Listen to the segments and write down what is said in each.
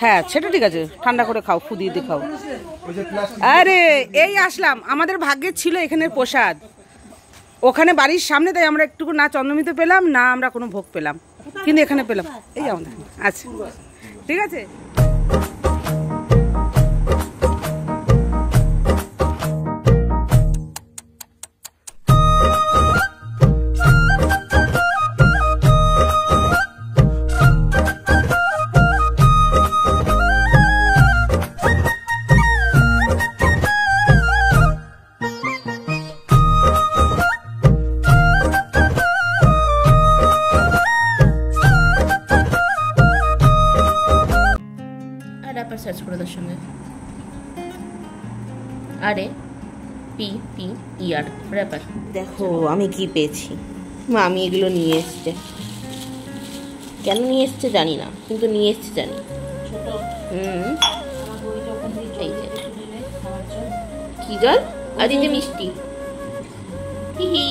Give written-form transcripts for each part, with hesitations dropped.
হ্যাঁ সেটা ঠিক আছে, ঠান্ডা করে খাও, ফুদিয়ে দিয়ে খাও। আরে এই আসলাম, আমাদের ভাগ্যে ছিল এখানের প্রসাদ, ওখানে বাড়ির সামনে, তাই আমরা একটু না চন্দ্রমিতে পেলাম না আমরা কোনো ভোগ পেলাম, কিন্তু এখানে পেলাম। এই আমাদের আচ্ছা ঠিক আছে। সার্চ করে তার সঙ্গে আরে পি পি ইয়ার র্যাপার। দেখো আমি কি পেয়েছি, আমি এগুলো নিয়ে এসছে, কেন নিয়ে এসছে জানি না, কিন্তু নিয়ে এসছে জানি। এই যে কি জল, আর এই যে মিষ্টি, হি হি।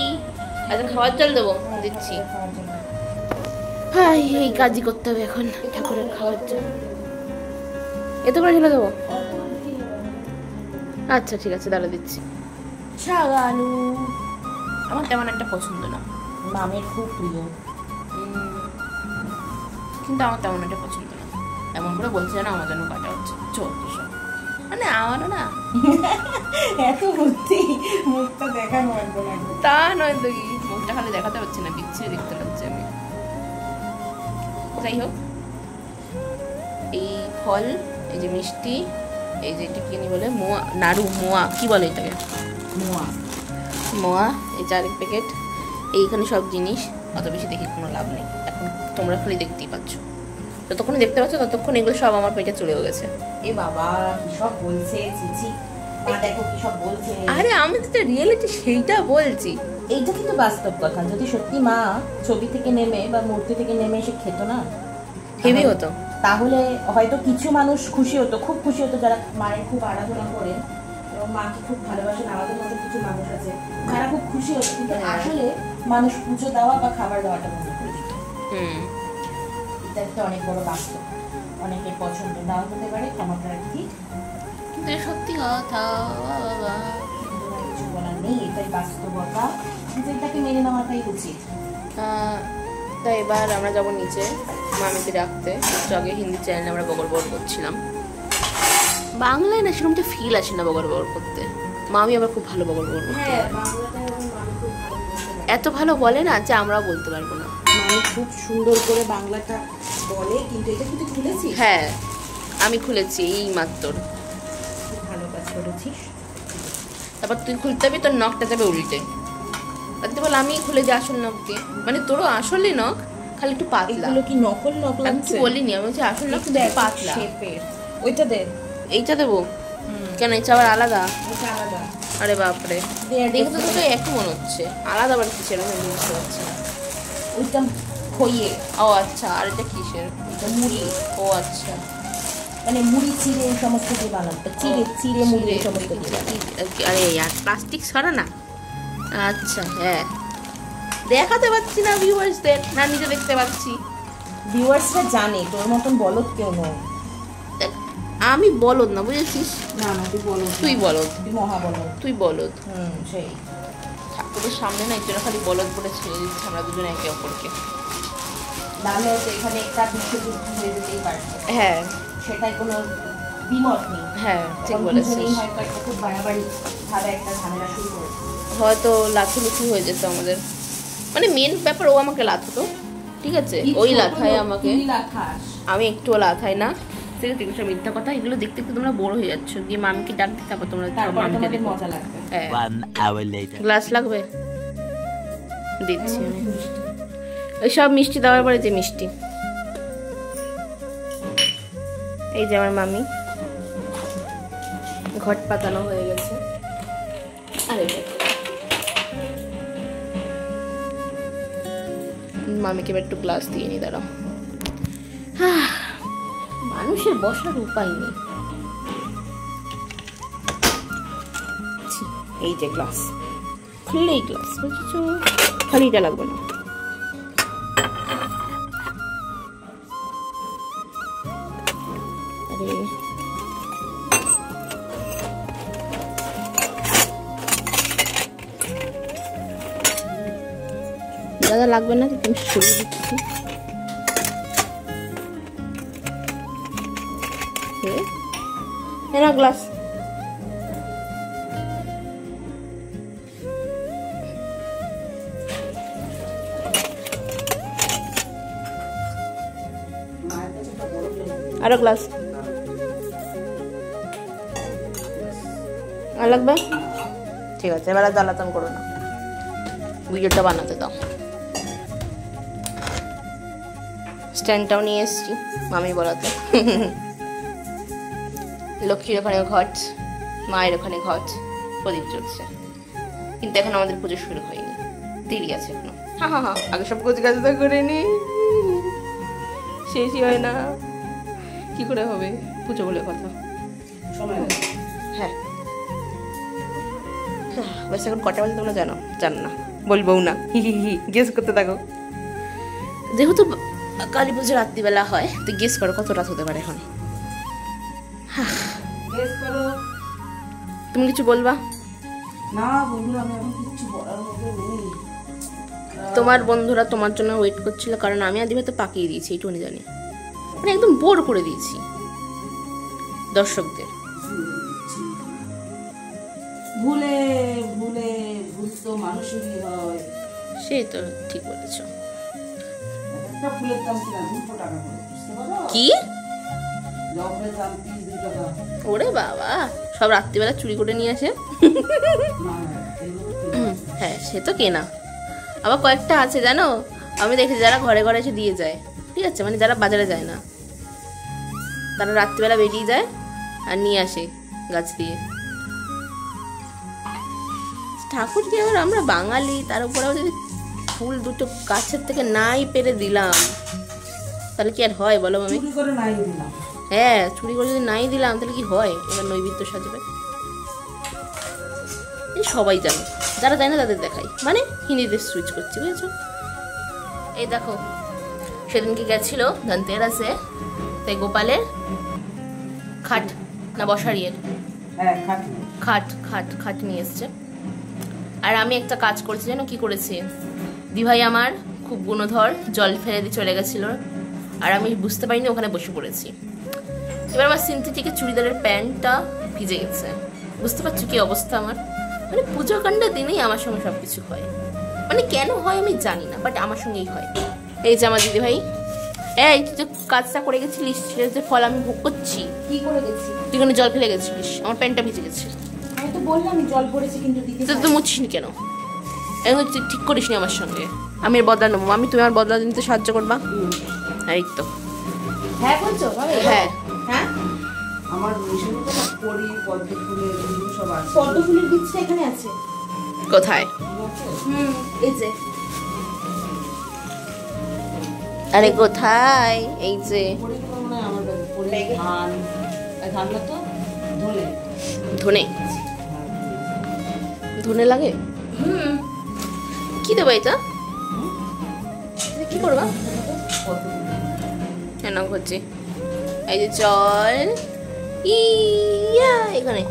আচ্ছা খাওয়ার জল দেবো, দিচ্ছি। হ্যাঁ এই কাজই করতে হবে এখন, ঠাকুরের খাওয়ার জল এত করে ঢেলে দেবো। আচ্ছা ঠিক আছে দাঁড়া দিচ্ছি। শাগালু আমার তেমন একটা পছন্দ না, মামের খুব প্রিয়, কিন্তু আমার তেমন একটা পছন্দ না। এমন করে বলছে না আমার জন্য কাটা হচ্ছে, চোদ্দ সব মানে আমারও না এত বুদ্ধি, মুখটা দেখানো তা নয় তো কি, মুখটা খালি দেখাতে পারছি না, বিচ্ছিরি দেখতে পাচ্ছি আমি। যাই হোক এই ফল, এই যে মিষ্টি, এই যে এটা কি বলে মোয়া, নাড়ু মোয়া কি বলে এটাকে, মোয়া মোয়া, এই 4 প্যাকেট, এইখানে সব জিনিস। অত বেশি দেখে কোনো লাভ নেই, এখন তোমরা খালি দেখতেই পাচ্ছ, যতক্ষণ দেখতে পাচ্ছ ততক্ষণ এগুলো সব আমার পেটে চলেও গেছে। এ বাবা কি সব বলছে, চিচি মা দেখো কি সব বলছে। আরে আমি তো রিয়েলিটি সেইটা বলছি, এইটা কিন্তু বাস্তব কথা। যদি সত্যি মা ছবি থেকে নেমে বা মূর্তি থেকে নেমে এসে খেত না, হেভি হতো, তাহলে হয়তো কিছু মানুষ খুশি হতো, খুব খুশি হতো, যারা মায়ের খুব আরাধনা করেন এবং মাকে খুব ভালোবাসেন। আমাদের মতো কিছু মানুষ আছে যারা খুব খুশি হতো, কিন্তু আসলে মানুষ পুজো দেওয়া বা খাবার দেওয়াটা বন্ধ করে দিত। এটা একটা অনেক বড় বাস্তব, অনেকের পছন্দ নাও হতে পারে, ক্ষমা প্রার্থী, কিন্তু সত্যি কথা কিছু বলার নেই, এটাই বাস্তবতা, এটাকে মেনে নেওয়াটাই উচিত। তাই এবার আমরা যাবো নিচে মামিকে ডাকতে। একটু আগে হিন্দি চ্যানেলে আমরা বগর বগর করছিলাম, বাংলায় না সেরকমটা ফিল আসে না বগর বগর করতে। মামি আবার খুব ভালো বগর বগর করতে, এত ভালো বলে না যে আমরাও বলতে পারবো না। মামি খুব সুন্দর করে বাংলাটা বলে, কিন্তু এটা কিন্তু খুলেছি। হ্যাঁ আমি খুলেছি এই মাত্র, খুব ভালো কাজ করেছিস। তারপর তুই খুলতে হবে, তোর নখটা যাবে উল্টে, তাতে বল আমি খুলে যে আসল নখ দিয়ে, মানে তোরও আসলে নখ খালি একটু পাতলা। এগুলো কি নকল নখ লাগছে? বলিনি, আমি বলছি আসল নখ কিন্তু পাতলা শেপের। ওইটা দে, এইটা দেবো কেন, এটা আবার আলাদা? এটা আলাদা। আরে বাপরে, দেখতে তো একই মনে হচ্ছে, আলাদা আবার কিসের আমি বুঝতে পারছি না। ওইটা খইয়ে। ও আচ্ছা, আর এটা কিসের? এটা মুড়ি। ও আচ্ছা, মানে মুড়ি চিড়ে সমস্ত দিয়ে বানাতে, চিড়ে মুড়ি সমস্ত দিয়ে। আরে ইয়ার প্লাস্টিক সরা না। আচ্ছা হ্যাঁ, দেখাতে পাচ্ছি না ভিউয়ার্সদের, না নিজে দেখতে পাচ্ছি। ভিউয়ার্সরা জানে তোর মতন বলদ কেউ নয়। আমি বলদ না, বুঝেছিস? না না তুই বলদ, তুই বলদ, তুই মহা বলদ, তুই বলদ। সেই ঠাকুরের সামনে না একজন খালি বলদ বলে ছেড়ে দিচ্ছে আমরা দুজন একে অপরকে, নাহলে হয়তো এখানে একটা বিশ্বযুদ্ধ হয়ে যেতেই পারছে। হ্যাঁ সেটাই কোনো বিমত নেই। হ্যাঁ ঠিক বলেছিস, হয়তো একটা খুব বাড়াবাড়ি ভাবে একটা ঝামেলা শুরু করেছে, হয়তো লাথুলুথু হয়ে যেত আমাদের। মানে মেন ব্যাপার ও আমাকে লাথতো, ঠিক আছে, ওই লাথায় আমাকে, আমি একটুও লাথাই না। ঠিক আছে, এগুলো মিথ্যা কথা, এগুলো দেখতে দেখতে তোমরা বোর হয়ে যাচ্ছ, গিয়ে মামিকে ডাক দিতে, তারপর তোমরা মামিকে দেখো। মজা লাগবে। গ্লাস লাগবে, দিচ্ছি আমি। ওই সব মিষ্টি দেওয়ার পরে যে মিষ্টি, এই যে আমার মামি ঘট পাতানো হয়ে গেছে। আরে মামিকে এবার একটু গ্লাস দিয়ে নি, দাঁড়াও। মানুষের বসার উপায় নেই। এই যে গ্লাস, খুললেই গ্লাস, বুঝেছো? খালি এটা লাগবে না। দাদা লাগবে না, তুমি সরিয়ে দিচ্ছি। এরা গ্লাস আরো গ্লাস আর লাগবে? ঠিক আছে, এবার আর জ্বালাতন করো না, ভিডিওটা বানাতে দাও। স্ট্যান্ডটাও নিয়ে এসছি মামি বলাতে। লক্ষ্মীর ওখানে ঘট, মায়ের ওখানে ঘট, প্রদীপ চলছে, কিন্তু এখন আমাদের পুজো শুরু হয়নি, দেরি আছে এখনো। হ্যাঁ হ্যাঁ হ্যাঁ, আগে সব গোছ গাছ করে নি, শেষই হয় না, কি করে হবে পুজো বলে কথা। হ্যাঁ বেশ, এখন কটা বাজে তোমরা জানো? জানো না, বলবো না, হি হি হি, গেস করতে থাকো। যেহেতু কালী পুজো রাত্রিবেলা হয়, তো গেস করো কত রাত হতে পারে এখন। তুমি কিছু বলবা? না বন্ধুরা, আমি এখন কিছু বলার মতো নেই। তোমার বন্ধুরা তোমার জন্য ওয়েট করছিল, কারণ আমি আদি হয়তো পাকিয়ে দিয়েছি, এইটুকুনি জানি, মানে একদম বোর করে দিয়েছি দর্শকদের। ভুলে ভুলে ভুল তো মানুষেরই হয়। সেই তো ঠিক বলেছ। একটা ফুলের দাম কিনা 200 টাকা করে, বুঝতে পারো? কি জবের দাম 30 টাকা। ওরে বাবা, সব রাত্রিবেলা চুরি করে নিয়ে আসে। না হ্যাঁ সে তো কেনা, আবার কয়েকটা আছে জানো, আমি দেখেছি যারা ঘরে ঘরে এসে দিয়ে যায়, ঠিক আছে, মানে যারা বাজারে যায় না, তারা রাত্রিবেলা বেরিয়ে যায় আর নিয়ে আসে গাছ দিয়ে। ঠাকুরকে আবার আমরা বাঙালি, তার উপরেও যদি ফুল দুটো গাছের থেকে নাই পেরে দিলাম, তাহলে কি আর হয় বলো আমি? চুরি করে নাই দিলাম। হ্যাঁ চুরি করে যদি নাই দিলাম তাহলে কি হয়? এবার নৈবেদ্য সাজবে, এই সবাই জানে, যারা জানে না তাদের দেখাই, মানে হিন্দিতে সুইচ করছি, বুঝেছো? এই দেখো, সেদিনকে গেছিল ধনতেরাসে, তাই গোপালের খাট না বসারিয়ের হ্যাঁ, খাট খাট খাট নিয়ে এসছে। আর আমি একটা কাজ করছি, জানো কি করেছি? দিভাই আমার খুব গুণধর, জল ফেলে দিয়ে চলে গেছিলো, আর আমি বুঝতে পারিনি, ওখানে বসে পড়েছি। এবার আমার সিনথেটিকের চুড়িদারের প্যান্টটা ভিজে গেছে, বুঝতে পারছো কি অবস্থা আমার? মানে পুজো কাণ্ডের দিনেই আমার সঙ্গে সব কিছু হয়, মানে কেন হয় আমি জানি না, বাট আমার সঙ্গেই হয়। এই যে আমার দিদিভাই, এই তুই যে কাজটা করে গেছিলিস, সেটা যে ফল আমি ভোগ করছি। কি করে গেছি? তুই ওখানে জল ফেলে গেছিলিস, আমার প্যান্টটা ভিজে গেছে। আমি তো বললাম জল পড়েছে, কিন্তু দিদি তুই মুছিসনি কেন? এখন তুই ঠিক করিসনি আমার সঙ্গে, আমি এর বদলা নেবো, আমি তুমি আমার বদলা নিতে সাহায্য করবা। এই তো হ্যাঁ বলছো ভাবে? হ্যাঁ হ্যাঁ, আমার মিশন তো না করি, পদ্ম ফুলের এগুলো সব আছে। পদ্ম ফুলের বীজটা এখানে আছে। কোথায়? এই যে। আরে কোথায়? এই যে পরিগুলো মনে হয় আমার কাছে। পরি ধান, ধান না তো ধনে। ধনে, ধনে লাগে। কি দেবো এটা? কি করবা? কেন করছি? এই যে জল, ইয়া এখানে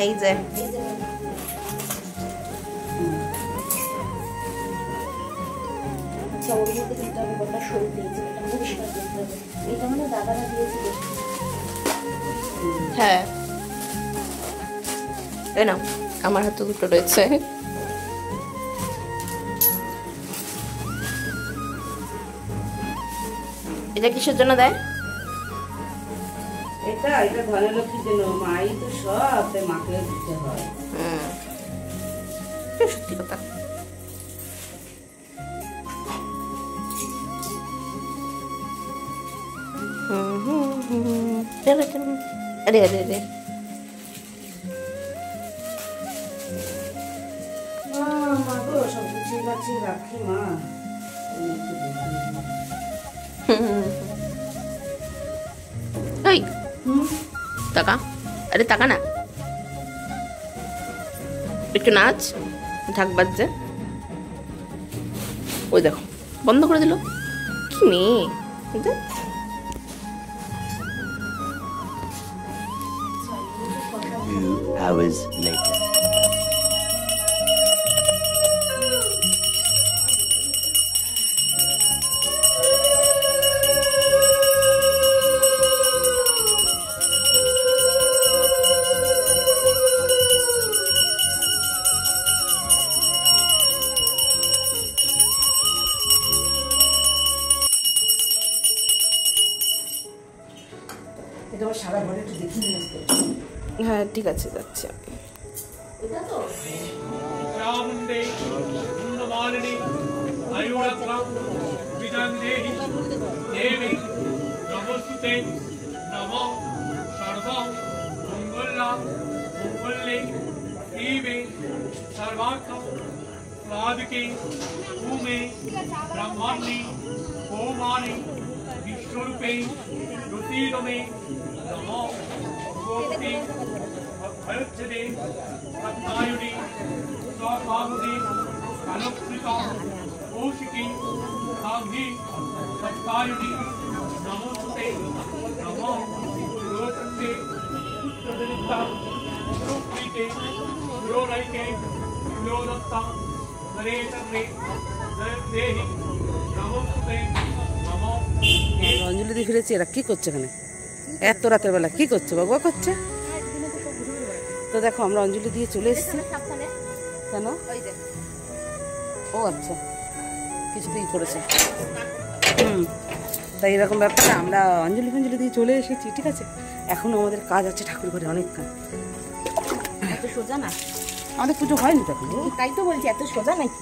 এই যে আচ্ছা, ওর মধ্যে কিন্তু আমি গোটা সরু দিয়েছি, এটা পরিষ্কার করতে হবে। এটা মানে দাদারা দিয়েছিল। হ্যাঁ, এই নাও, আমার হাতে দুটো রয়েছে। এটা কিসের জন্য দেয়? এটা ঘরে লক্ষ্মীর জন্য, মাই তো সব, তাই মাকে দিতে হয়। সত্যি কথা। আরে আরে আরে পাবো সব গুছিয়ে গাছিয়ে রাখি মা। এই টাকা, আরে টাকা না, একটু নাচ, ঢাক বাজছে। ওই দেখো বন্ধ করে দিল, কি মেয়ে। 2 hours later. এটা আমার সারা ঘরে একটু দেখি নিয়ে আসতে। হ্যাঁ ঠিক আছে, যাচ্ছি আমি। चामुण्डे कुन्दमालिनी आयुरत्नम् विजन्देहि देवी नमोस्तुते नमो सर्वं मङ्गलं मङ्गले शिवे सर्वार्थं साधके भूमे ब्रह्माण्डे ओमानि विश्वरूपे ज्योतिर्गमे नमो भगवते भयच्छदे पद्मायुनि स्वाभावुदे अलक्षिता कौशिकी साम्हि सत्कायुनि नमोस्तुते नमो लोचन्ते सुदरिता सुप्रीते सुरोरैके सुरोदत्ता नरेतर्णे नरदेहि नमोस्तुते नमो অঞ্জলি দিয়ে ফিরেছি। এরা কি করছে এখানে এত রাতের বেলা? কি করছে? বাবা করছে। তো দেখো আমরা অঞ্জলি দিয়ে চলে এসেছি। কেন? ও আচ্ছা, কিছুতেই করেছে। তাই এরকম ব্যাপার না, আমরা অঞ্জলি ফঞ্জলি দিয়ে চলে এসেছি। ঠিক আছে, এখনো আমাদের কাজ আছে ঠাকুর ঘরে, অনেক কাজ। এত সোজা না, আমাদের পুজো হয়নি তখন। তাই তো বলছি এত সোজা নাকি।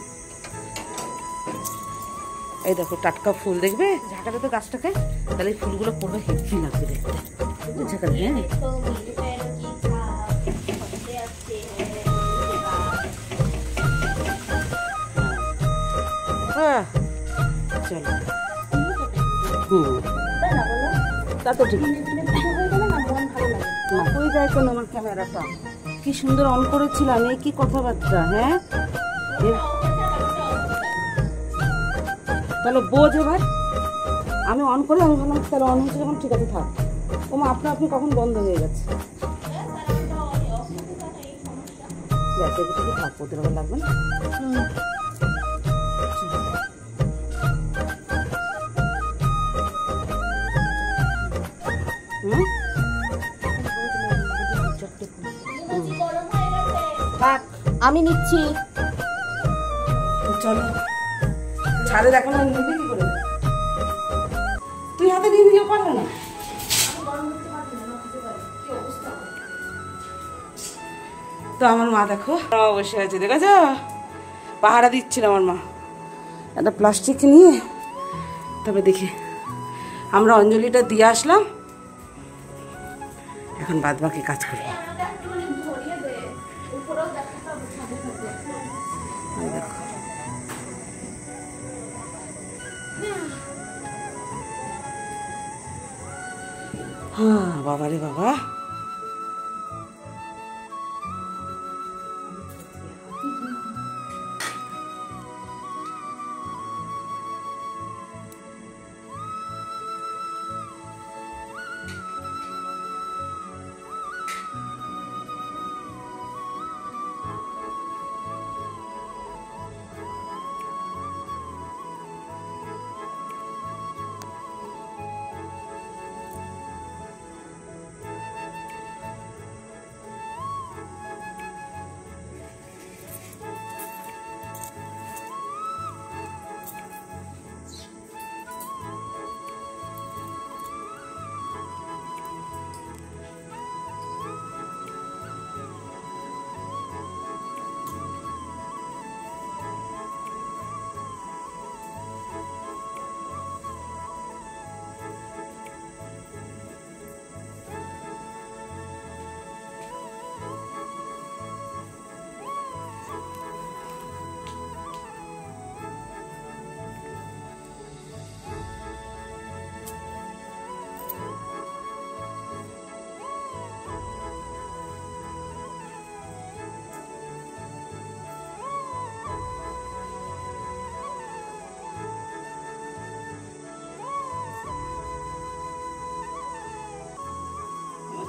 এই দেখো টাটকা ফুল, দেখবে ঝাঁকাতে তো গাছটাকে, তাহলে এই ফুলগুলো পড়বে, হেভি লাগবে দেখতে। ঝাঁকাতে হ্যাঁ। চলো তা তো ঠিক না, হয়ে যায় কেন? আমার ক্যামেরাটা কি সুন্দর অন করেছিলাম, এই কি কথাবার্তা। হ্যাঁ তাহলে বোঝ এবার। আমি অন করে আমি ভাবলাম তাহলে অন হচ্ছে যখন, ঠিক আছে থাক। ও মা আপনা আপনি কখন বন্ধ হয়ে গেছে। গ্যাসের ভিতরে থাক, ওদের আবার লাগবে না। আমি নিচ্ছি। চলো ছাড়ে দেখো না, নিবি কি করে? তুই হাতে নিয়ে নিয়ে পারবে না। তো আমার মা দেখো বসে আছে, দেখেছ? পাহারা দিচ্ছিল আমার মা। একটা প্লাস্টিক নিয়ে তবে দেখি আমরা অঞ্জলিটা দিয়ে আসলাম, এখন বাদ বাকি কাজ করবো। দেখো হ্যাঁ বাবা রে বাবা।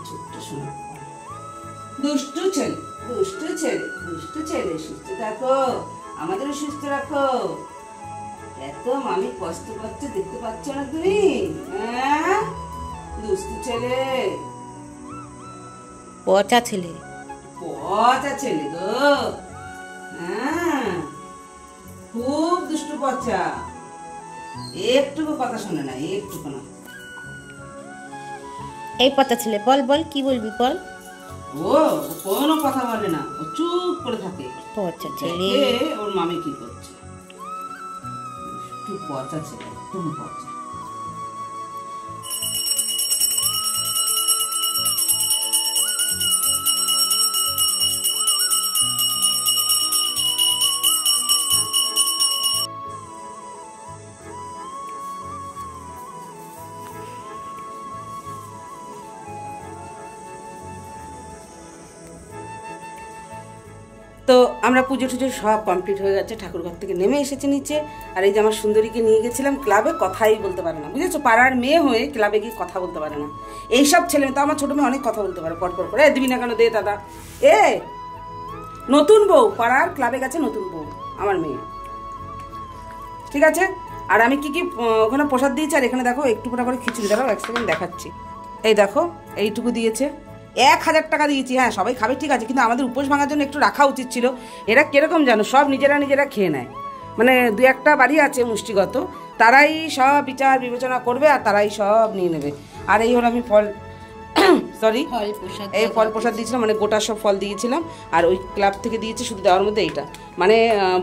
ছোট্ট সোনা, দুষ্টু ছেলে, দুষ্টু ছেলে, দুষ্টু ছেলে, সুস্থ থাকো, আমাদেরও সুস্থ রাখো। এত মামি কষ্ট পাচ্ছে, দেখতে পাচ্ছ না তুমি? হ্যাঁ, দুষ্টু ছেলে, পচা ছেলে। পচা ছেলে গো। হ্যাঁ, খুব দুষ্টু পচা, একটুকু কথা শোনে না, একটুকু না। এই পচা ছেলে, বল বল কি বলবি বল। ও কোনো কথা বলে না, ও চুপ করে থাকে। পচা ছেলে। দেখে ওর মামি কি করছে। একটু পচা ছেলে, একটু পচা। তো আমরা পুজো টুজো সব কমপ্লিট হয়ে গেছে, ঠাকুরঘর থেকে নেমে এসেছে নিচে। আর এই যে আমার সুন্দরীকে নিয়ে গেছিলাম ক্লাবে, কথাই বলতে পারে না, বুঝেছো? পাড়ার মেয়ে হয়ে ক্লাবে গিয়ে কথা বলতে পারে না। এইসব ছেলে মেয়ে, তো আমার ছোট মেয়ে অনেক কথা বলতে পারে পর করে। দিবি না কেন, দে দাদা। এ নতুন বউ, পাড়ার ক্লাবে গেছে নতুন বউ আমার মেয়ে, ঠিক আছে? আর আমি কি কি ওখানে প্রসাদ দিয়েছি, আর এখানে দেখো একটু করে খিচুড়ি। দাঁড়াও এক সেকেন্ড দেখাচ্ছি। এই দেখো, এইটুকু দিয়েছে, 1000 টাকা দিয়েছি। হ্যাঁ, সবাই খাবে ঠিক আছে, কিন্তু আমাদের উপোস ভাঙার জন্য একটু রাখা উচিত ছিল। এরা কিরকম জানো, সব নিজেরা খেয়ে নেয়। মানে 2-1টা বাড়ি আছে মুষ্টিগত, তারাই সব বিচার বিবেচনা করবে আর তারাই সব নিয়ে নেবে। আর এই হলো আমি ফল সরি এই ফল প্রসাদ দিয়েছিলাম, মানে গোটা সব ফল দিয়েছিলাম। আর ওই ক্লাব থেকে দিয়েছি শুধু দেওয়ার মধ্যে এইটা। মানে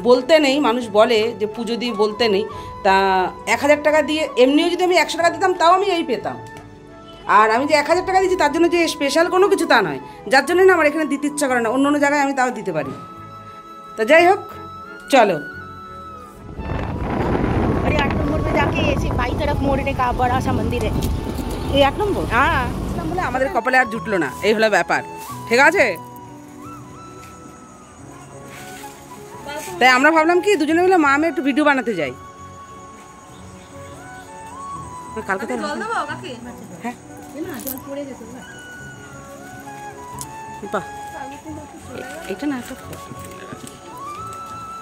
বলতে নেই, মানুষ বলে যে পুজো দিয়ে বলতে নেই, তা 1000 টাকা দিয়ে এমনিও যদি আমি 100 টাকা দিতাম তাও আমি এই পেতাম। আর আমি যে 1000 টাকা দিচ্ছি তার জন্য যে স্পেশাল কোনো কিছু তা নয়, যার জন্য না আমার এখানে দিতে ইচ্ছা করে না। অন্য জায়গায় আমি তাও দিতে পারি। তো যাই হোক, চলো। अरे 8 नंबर पे जाके ऐसे बाई तरफ मोड़ने का बड़ा सा मंदिर है। এই 8 নম্বর, হ্যাঁ, বলে আমাদের কপালে আর জুটলো না, এই হলো ব্যাপার, ঠিক আছে? তাই আমরা ভাবলাম কি দুজনে মিলে মা আমি একটু ভিডিও বানাতে যাই। কালকে তো হ্যাঁ এটা না, একটা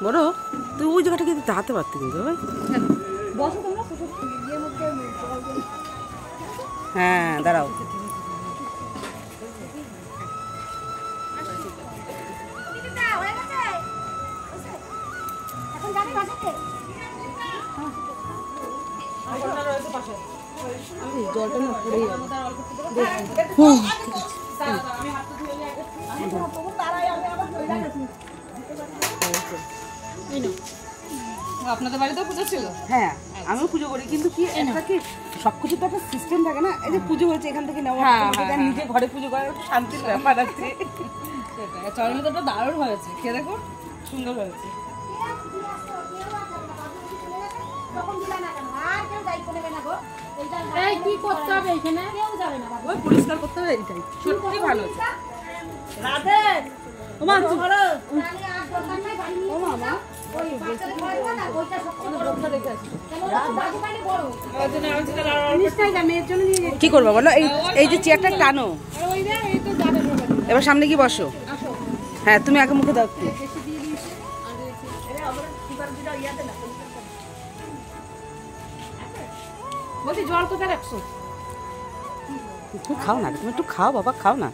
বড় তুই ওই জায়গাটা কিন্তু দাঁড়াতে পারতি কিন্তু ভাই। হ্যাঁ দাঁড়াও, জলটা না পড়ে আপনাদের বাড়িতেও পুজো ছিল? হ্যাঁ, আমিও পুজো করি, কিন্তু কি একটা কি সবকিছু তো একটা সিস্টেম থাকে না। এই যে পুজো হয়েছে এখান থেকে নেওয়া, নিজে ঘরে পুজো করার একটু শান্তির ব্যাপার আছে। চরণে তো দারুণ হয়েছে, খেয়ে দেখো, সুন্দর হয়েছে। পরিষ্কার করতে হবে, এইটাই সত্যি ভালো হয়েছে। কি করবো বলো? এই যে চেয়ারটা টানো, এবার সামনে কি বসো। হ্যাঁ, তুমি আগে মুখে দাও একটু। জল কোথায় রাখছো? তুমি খাও না, তুমি একটু খাও বাবা, খাও না।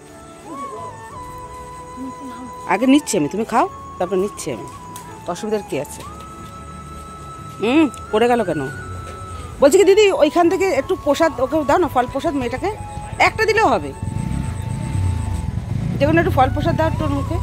আগে নিচ্ছি আমি, তুমি খাও, তারপর নিচ্ছি আমি। অসুবিধার কি আছে? পড়ে গেল কেন? বলছি কি দিদি, ওইখান থেকে একটু প্রসাদ ওকে দাও না, ফল প্রসাদ। মেয়েটাকে একটা দিলেও হবে, যেমন একটু ফল প্রসাদ দাও তোর মুখে।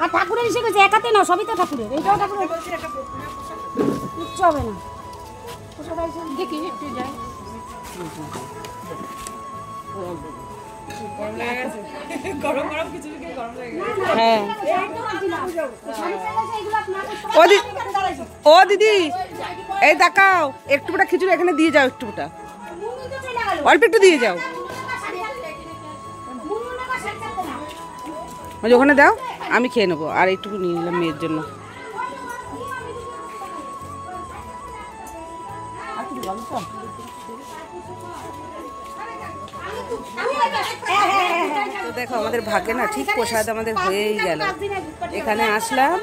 আর ঠাকুরের এসে গেছে, একাতে না, সবই তো ঠাকুরের। এইটাও ঠাকুরের, কিচ্ছু হবে না। দেখি একটু যাই। হ্যাঁ ও দিদি এই দেখাও একটুটা খিচুড়ি এখানে দিয়ে যাও, একটুটা অল্প একটু দিয়ে যাও, ওখানে দাও আমি খেয়ে নেবো। আর একটু নিয়ে নিলাম মেয়ের জন্য। তো দেখো আমাদের ভাগ্যে না ঠিক প্রসাদ আমাদের হয়েই গেল। এখানে আসলাম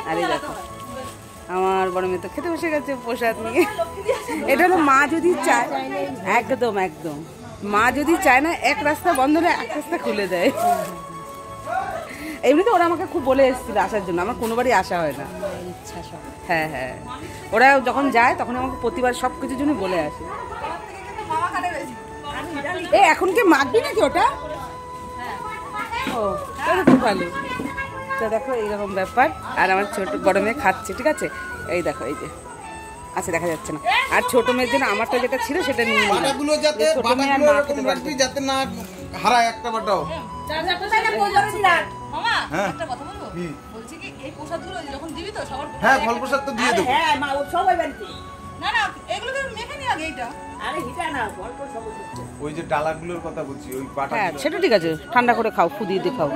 আর এই দেখো আমার বড় মেয়ে তো খেতে বসে গেছে প্রসাদ নিয়ে। এটা হলো মা যদি চায়, একদম একদম মা যদি চায় না এক রাস্তা বন্ধ হলে এক রাস্তা খুলে দেয়। এমনিতে ওরা আমাকে খুব বলে এসেছিল আসার জন্য, আমার কোনোবারই আসা হয় না। হ্যাঁ হ্যাঁ ওরা যখন যায় তখন আমাকে প্রতিবার সব কিছুর জন্য বলে আসে। এ এখন কি মাখবি নাকি ওটা? ও তাহলে খুব ভালো। তো দেখো এইরকম ব্যাপার। আর আমার ছোট বড় মেয়ে খাচ্ছে, ঠিক আছে এই দেখো এই যে আচ্ছা দেখা যাচ্ছে না। আর ছোট মেয়ের জন্য আমারটা যেটা ছিল সেটা নিয়ে নিলাম, ছোট মেয়ে আর মা খেতে পারবে। যাতে না হারায় একটা বাটাও। হ্যাঁ ফল প্রসাদ তো দিয়ে দেবো। ওই যে ডালাগুলোর কথা বলছি, ওই বাটা। হ্যাঁ সেটা ঠিক আছে, ঠান্ডা করে খাও, ফুদিয়ে দিয়ে খাও।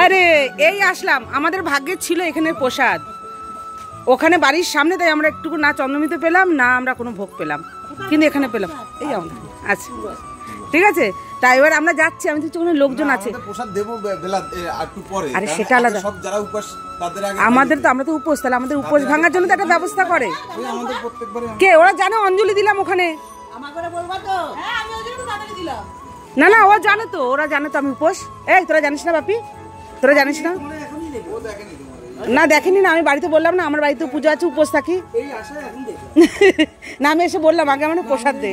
আরে এই আসলাম, আমাদের ভাগ্যে ছিল এখানের প্রসাদ, ওখানে বাড়ির সামনে, তাই আমরা একটু না চন্দ্রমিতে পেলাম না আমরা কোনো ভোগ পেলাম, কিন্তু এখানে পেলাম। এই আমরা আচ্ছা ঠিক আছে। তাই এবার আমরা যাচ্ছি, আমি দেখছি ওখানে লোকজন আছে। প্রসাদ দেবো বেলা একটু পরে। আরে সেটা আলাদা, সব যারা উপোস তাদের আগে আমাদের তো আমরা তো উপোস, তাহলে আমাদের উপোস ভাঙার জন্য তো একটা ব্যবস্থা করে। আমাদের প্রত্যেকবারে কে ওরা জানে অঞ্জলি দিলাম ওখানে? না না ও জানে তো, ওরা জানে তো আমি উপোস। এই তোরা জানিস না বাপি, তোরা জানিস না? না দেখেনি না, আমি বাড়িতে বললাম না আমার বাড়িতে পুজো আছে, উপোস থাকি। না আমি এসে বললাম আগে আমার প্রসাদ দে।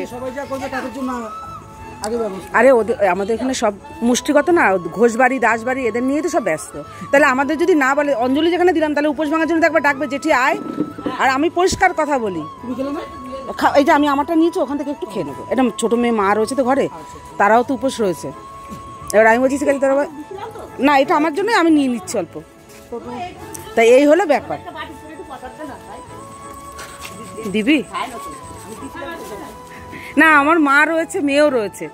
আরে ওদের আমাদের এখানে সব মুষ্টিগত না, ঘোষবাড়ি দাসবাড়ি এদের নিয়েই তো সব ব্যস্ত। তাহলে আমাদের যদি না বলে, অঞ্জলি যেখানে দিলাম তাহলে উপোস ভাঙার জন্য একবার ডাকবে জেঠি আয়। আর আমি পরিষ্কার কথা বলি, এই যে আমি আমারটা নিয়েছি ওখান থেকে একটু খেয়ে নেবো। এটা ছোট মেয়ে মা রয়েছে তো ঘরে, তারাও তো উপোস রয়েছে। এবার আমি বলছি ঠিক আছে তারা, না এটা আমার জন্য আমি নিয়ে নিচ্ছি অল্প। তাই এই হলো ব্যাপার। দিবি না, আমার মা রয়েছে, মেয়েও রয়েছে।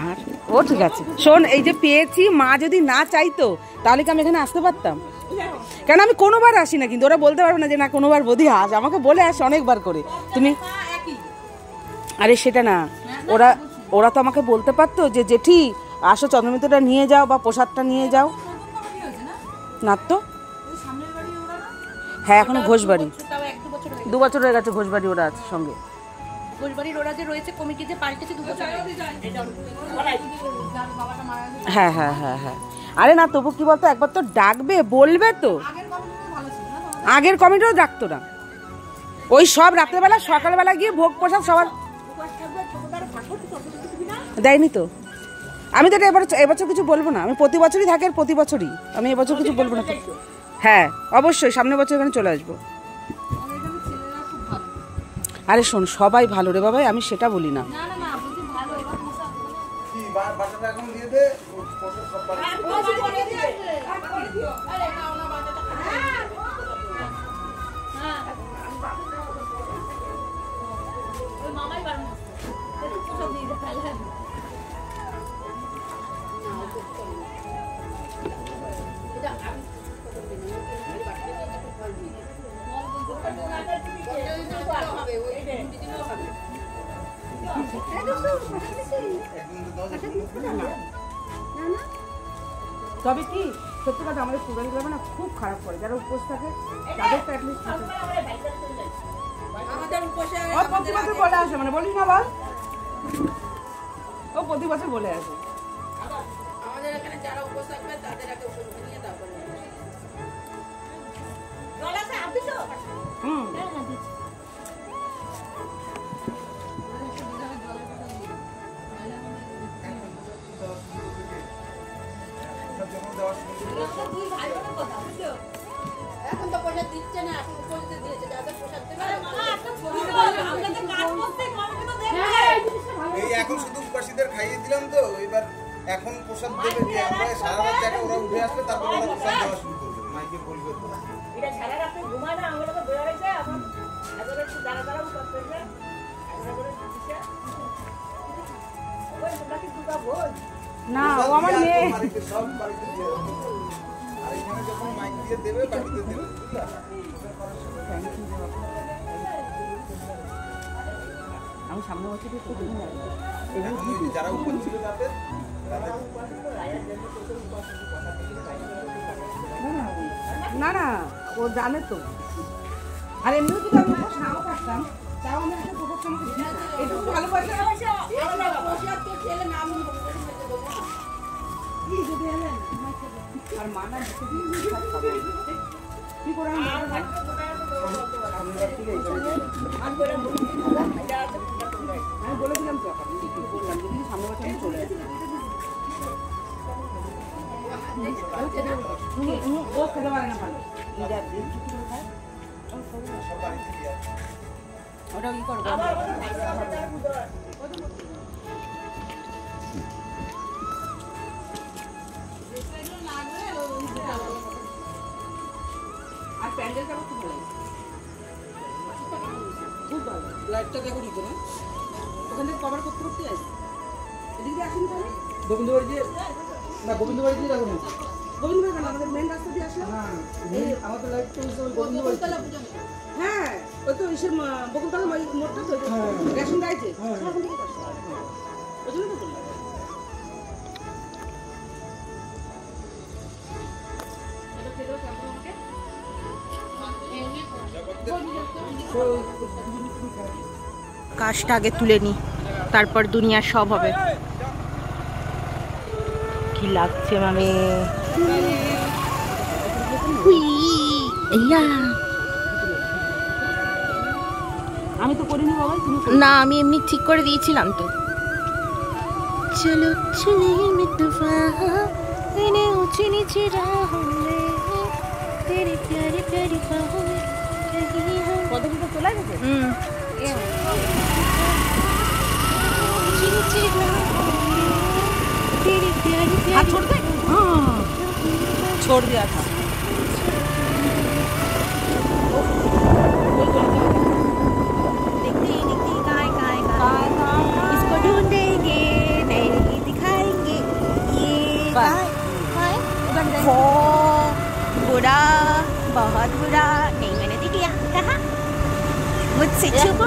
আর ও ঠিক আছে শোন, এই যে পেয়েছি, মা যদি না চাইতো তাহলে কি আমি এখানে আসতে পারতাম? কেন আমি কোনোবার আসি না, কিন্তু ওরা বলতে পারবে না যে না কোনোবার বৌদি আস, আমাকে বলে আসে অনেকবার করে তুমি। আরে সেটা না, ওরা তো আমাকে বলতে পারতো যে জেঠি আসো চন্দ্রমিত্রটা নিয়ে যাও বা প্রসাদটা নিয়ে যাও। না তো হ্যাঁ এখনো ঘোষবাড়ি 2 বছর হয়ে গেছে, ঘোষবাড়ি ওরা আছে সঙ্গে। হ্যাঁ হ্যাঁ হ্যাঁ হ্যাঁ আরে না তবু কি বলতো, একবার তো ডাকবে বলবে তো। আগের কমিটিও ডাকতো না, ওই সব রাত্রেবেলা সকালবেলা গিয়ে ভোগ প্রসাদ সবার দেয়নি তো। আমি তো এবছর কিছু বলবো না, আমি প্রতি বছরই থাকি, আর প্রতি বছরই আমি এবছর কিছু বলবো না। হ্যাঁ অবশ্যই সামনের বছর এখানে চলে আসবো। আরে শোন সবাই ভালো রে বাবাই, আমি সেটা বলি না। তবে কি সত্যি কথা, আমাদের পুরানি গ্রামে না খুব খারাপ করে, যারা উপোস থাকে তাদের তো অ্যাটলিস্ট প্রতি বছর বলে আসে, মানে বলিস না বল, ও প্রতি বছর বলে আসে। আমাদের এখানে যারা উপোস থাকবে তাদের আগে উপোস নিয়ে তারপরে এই এখন শুধু উপাসীদের খাইয়ে দিলাম তো, এবার এখন প্রসাদ দেবে যে আমরা সারা রাত জায়গা ওরা উঠে আসবে, তারপর ওরা প্রসাদ দেওয়া শুরু করবে, মাইকে বলবে তো। না ও আমার মেয়ে। বাড়িতে সব বাড়িতে দিয়ে দেবে। আর এখানে যখন মাইক দিয়ে দেবে বাড়িতে দেবে, বুঝলা? আমি সামনে বছর এখন ওই যে যারা উপর ছিল তাদের না না ও জানে তো। আর এমনিও যদি আমি ওর নাও পারতাম তাও আমি একটা প্রসাদ আমাকে দিতাম। এটুকু ভালোবাসা আর মানা কি করে আমি বলেছিলাম তো বললাম যদি সামনে বছর আমি চলে আসি ও খেতে পারে না ভালো ওটা কি করবো আর প্যান্ডেলটা খুব ভালো খুব ভালো লাইটটা দেখো দিতে না ওখান থেকে কভার করতে করতে আসি এদিক দিয়ে আসেন তাহলে গোবিন্দবাড়ি দিয়ে না গোবিন্দবাড়ি দিয়ে রাখুন গোবিন্দবাড়ি কেন আমাদের মেন রাস্তা দিয়ে আসলাম না আমাদের লাইট তো গোবিন্দবাড়ি হ্যাঁ ওই তো ইসের বকুলতলা মোড়টা তো রেশন গাইছে ওখান থেকে ওই জন্য তো বললাম কাজটা আগে তুলে নি, তারপর দুনিয়ার সব হবে। কি লাগছে মামি? আমি তো করিনি বাবা তুমি না, আমি এমনি ঠিক করে দিয়েছিলাম তো। চলো চলে মিতফা এনে উঁচু নিচে রাহলে তেরি প্যারি প্যারি বাহু পদবিটা চলে গেছে हाथ छोड़ दे हाँ छोड़ दिया था देखते देखते गाय गाय गाय इसको ढूंढेंगे नहीं दिखाएंगे ये गाय बुरा बहुत बुरा नहीं मैंने दिया कहा मुझसे छुपो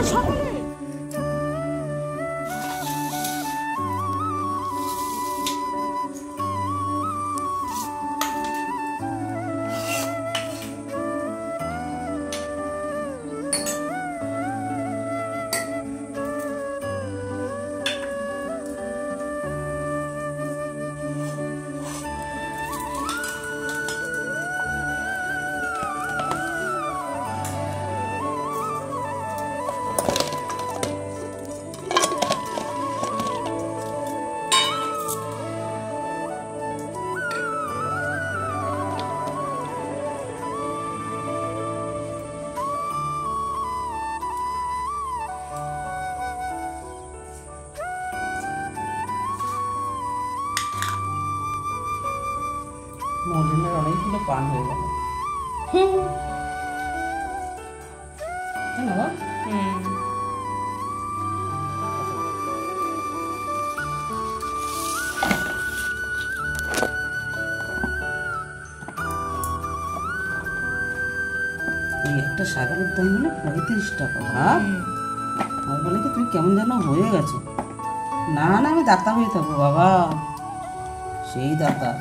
মহিলার অনেকগুলো পান হয়ে গেল না একটা সাগরের দাম হলো 35 টাকা ভাব আর বলে কি তুমি কেমন যেন হয়ে গেছো না না আমি দাতা হয়ে থাকবো বাবা সেই দাতা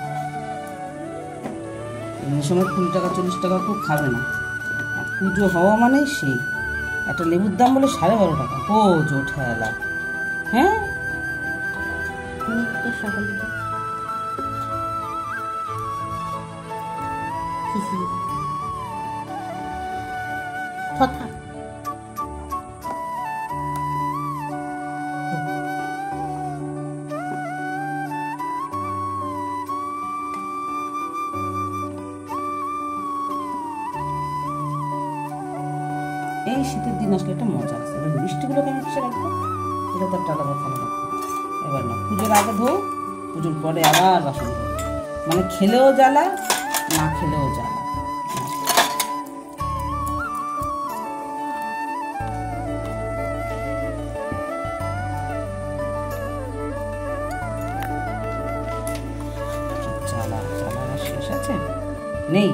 এই সময় 20 টাকা 40 টাকা খুব খাবে না পুজো হওয়া মানে সেই একটা লেবুর দাম বলে 12.5 টাকা ও জোঠালা হ্যাঁ কথা এই শীতের দিন আসলে একটা মজা আছে। এবার মিষ্টিগুলোকে আমি কিসে রাখবো, এটা তো একটা আলাদা থালা রাখবো। এবার না, পুজোর আগে ধো, পুজোর পরে আবার বাসন ধো, মানে খেলেও জ্বালা, না খেলেও জ্বালা। জ্বালা জ্বালা শেষ আছে নেই।